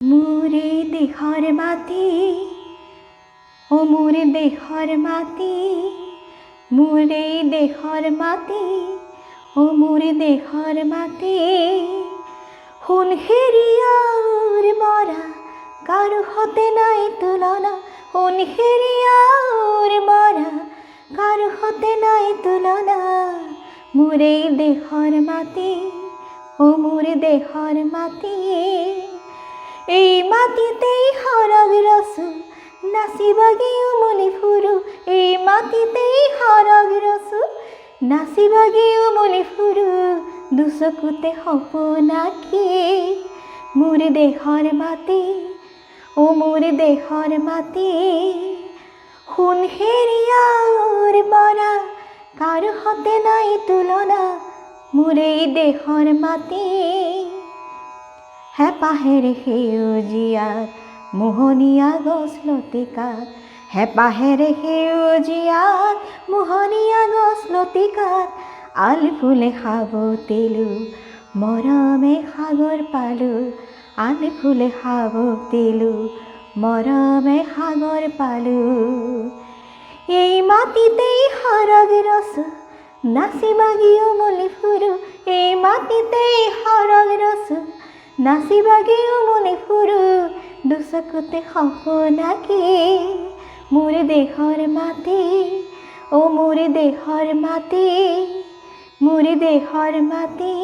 মোরে দেহর মাটি ও মোরে দেহর মাটি, মোরে দেহর মাটি ও মোরে দেহর মাটি। হুন হেরিয়ার মরা কারো হতে নাই তুলনা, হুন হেরিয়ার মরা কারো হতে নাই তুলনা। মোরে দেহর মাটি ও মোরে দেহর মাটি, এই মাটিতেই হরগ রস নাচিবাগিও মলি ফুরু, এই মাটিতেই হরগ রস নাচিবাগিও মলি ফুরু। দুচকুতে সপোনাকে মোর দেহর মাটি ও মোর দেহর মাটি। সোণ হেৰিয়াৰ মৰা কাৰো হতে নাই তুলনা, মোৰ এই দেহৰ মাটি। হেঁপাহেৰে সেউজীয়াত মোহনীয়া গছ লতিকাত, হেঁপাহেৰে সেউজীয়াত মোহনীয়া গছ লতিকাত। আল ফুলে সাবটিলো মৰমে সাগৰ পালো, আল ফুলে সাবটিলো মৰমে সাগৰ পালো। এই মাটিতেই হৰগ ৰস নাচিবাগিও মলি ফুৰো, এই মাটিতেই হৰগ ৰস নাচিবাগিও মলি ফুৰো। দুচকুতে সপোনাকে মোৰ দেহৰ মাটি ও মোৰ দেহৰ মাটি, মোৰ দেহৰ মাটি।